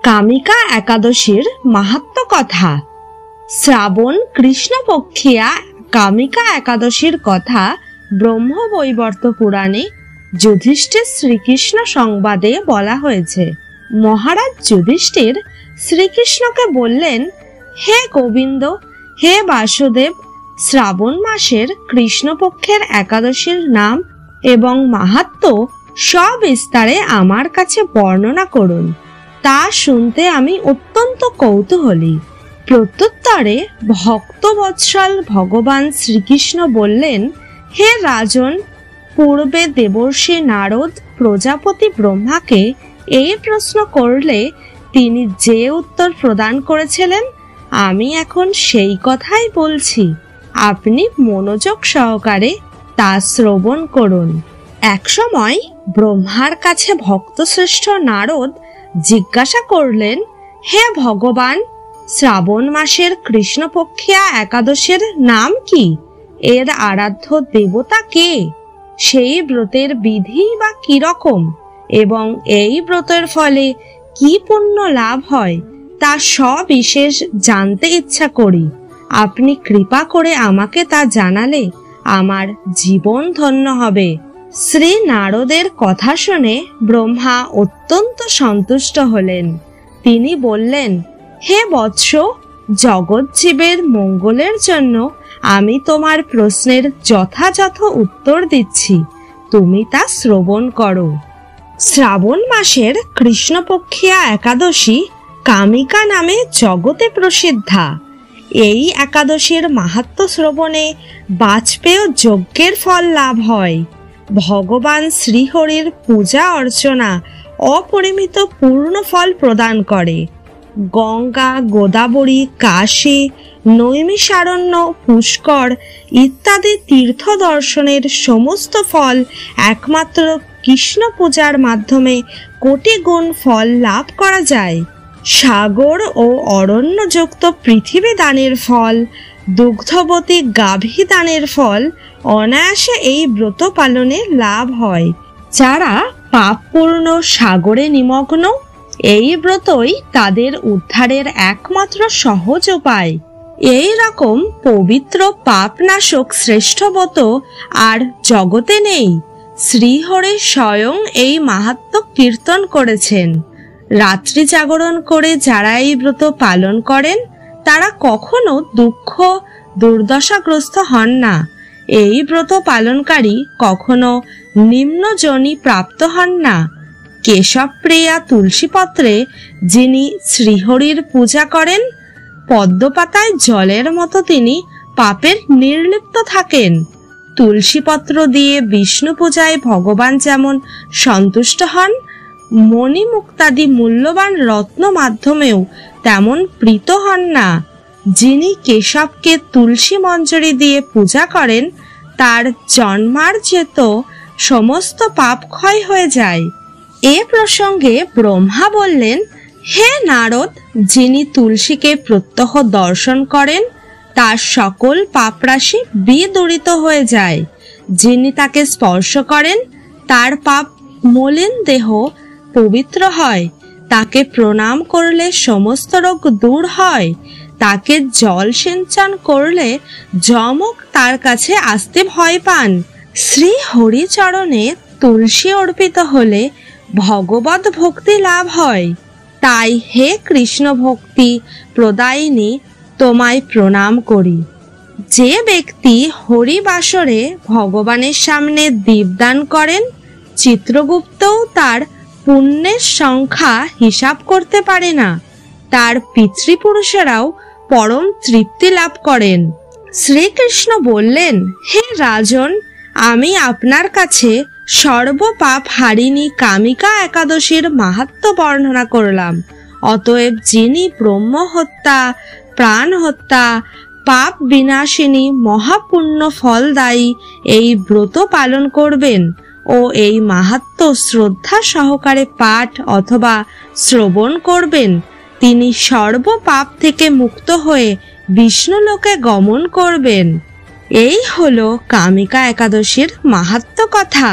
কামিকা একাদশীর মাহাত্ম্য কথা। শ্রাবণ কৃষ্ণপক্ষিয়া কামিকা একাদশীর কথা ব্রহ্মবৈবর্ত পুরাণে যুধিষ্ঠির শ্রীকৃষ্ণ সংবাদে বলা হয়েছে। মহারাজ যুধিষ্ঠির শ্রীকৃষ্ণকে বললেন, হে গোবিন্দ, হে বাসুদেব, শ্রাবণ মাসের কৃষ্ণপক্ষের একাদশীর নাম এবং মাহাত্ম্য সবিস্তারে আমার কাছে বর্ণনা করুন। তা শুনতে আমি অত্যন্ত কৌতূহলী। প্রত্যুত্তরে ভক্তবৎসল ভগবান শ্রীকৃষ্ণ বললেন, হে রাজন, পূর্বে দেবর্ষি নারদ প্রজাপতি ব্রহ্মাকে এই প্রশ্ন করলে তিনি যে উত্তর প্রদান করেছিলেন, আমি এখন সেই কথাই বলছি। আপনি মনোযোগ সহকারে তা শ্রবণ করুন। একসময় ব্রহ্মার কাছে ভক্তশ্রেষ্ঠ নারদ জিজ্ঞাসা করলেন, হে ভগবান, শ্রাবণ মাসের কৃষ্ণপক্ষিয়া একাদশীর নাম কি? এর আরাধ্য দেবতা কে? সেই ব্রতের বিধি বা কি রকম এবং এই ব্রতের ফলে কি পুণ্য লাভ হয় তা সবিশেষ জানতে ইচ্ছা করি। আপনি কৃপা করে আমাকে তা জানালে আমার জীবন ধন্য হবে। শ্রী নারদের কথা শুনে ব্রহ্মা অত্যন্ত সন্তুষ্ট হলেন। তিনি বললেন, হে বৎস, জগৎজীবের মঙ্গলের জন্য আমি তোমার প্রশ্নের যথাযথ উত্তর দিচ্ছি, তুমি তা শ্রবণ করো। শ্রাবণ মাসের কৃষ্ণপক্ষিয়া একাদশী কামিকা নামে জগতে প্রসিদ্ধা। এই একাদশীর মাহাত্ম্য শ্রবণে বাজপেয় যজ্ঞের ফল লাভ হয়। ভগবান শ্রীহরির পূজা অর্চনা অপরিমিত পূর্ণ ফল প্রদান করে। গঙ্গা, গোদাবরী, কাশী, নৈমিষারণ্য, পুষ্কর ইত্যাদি তীর্থ দর্শনের সমস্ত ফল একমাত্র কৃষ্ণ পূজার মাধ্যমে কোটি গুণ ফল লাভ করা যায়। সাগর ও অরণ্যযুক্ত পৃথিবী দানের ফল, দুগ্ধবতী গাভী দানের ফল অনায়াসে এই ব্রত পালনে লাভ হয়। যারা পাপপূর্ণ সাগরে নিমগ্ন, এই ব্রতই তাদের উদ্ধারের একমাত্র সহজ উপায়। এই রকম পবিত্র পাপনাশক শ্রেষ্ঠ ব্রত আর জগতে নেই। শ্রীহরি স্বয়ং এই মাহাত্ম্য কীর্তন করেছেন। রাত্রি জাগরণ করে যারা এই ব্রত পালন করেন তারা কখনো দুঃখ দুর্দশাগ্রস্ত হন না। এই ব্রত পালনকারী কখনো নিম্নজনি প্রাপ্ত হন না। কেশবপ্রিয়া তুলসীপত্রে যিনি শ্রীহরির পূজা করেন, পদ্মপাতায় জলের মতো তিনি পাপের নির্লিপ্ত থাকেন। তুলসীপত্র দিয়ে বিষ্ণু পূজায় ভগবান যেমন সন্তুষ্ট হন, মণিমুক্তাদি মূল্যবান রত্ন মাধ্যমেও তেমন প্রীত হন না। যিনি কেশবকে তুলসী মঞ্জরি দিয়ে পূজা করেন তার জন্মার্জিত সমস্ত পাপ ক্ষয় হয়ে যায়। এ প্রসঙ্গে ব্রহ্মা বললেন, হে নারদ, যিনি তুলসীকে প্রত্যহ দর্শন করেন তার সকল পাপরাশি বিদূরিত হয়ে যায়। যিনি তাকে স্পর্শ করেন তার পাপ মলিন দেহ পবিত্র হয়। তাকে প্রণাম করলে সমস্ত রোগ দূর হয়। তাকে জল সিঞ্চন করলে যমক তার কাছে আসতে ভয় পান। শ্রী হরিচরণে তুলসী অর্পিত হলে ভগবত ভক্তি লাভ হয়। তাই হে কৃষ্ণ ভক্তি প্রদায়িনী, তোমায় প্রণাম করি। যে ব্যক্তি হরিবাসরে ভগবানের সামনে দীপদান করেন, চিত্রগুপ্তও তার পুণ্যের সংখ্যা হিসাব করতে পারে না। তার পিতৃপুরুষেরাও পরম তৃপ্তি লাভ করেন। শ্রীকৃষ্ণ বললেন, হে রাজন, আমি আপনার কাছে সর্বপাপ হারিণী কামিকা একাদশীর মাহাত্ম্য বর্ণনা করলাম। অতএব যিনি ব্রহ্ম হত্যা, প্রাণ হত্যা, পাপ বিনাশিনী মহাপুণ্য ফলদায়ী এই ব্রত পালন করবেন ও এই মাহাত্ম্য শ্রদ্ধা সহকারে পাঠ অথবা শ্রবণ করবেন, তিনি সর্বপাপ থেকে মুক্ত হয়ে বিষ্ণুলোকে গমন করবেন। এই হলো কামিকা একাদশীর মাহাত্ম্য কথা।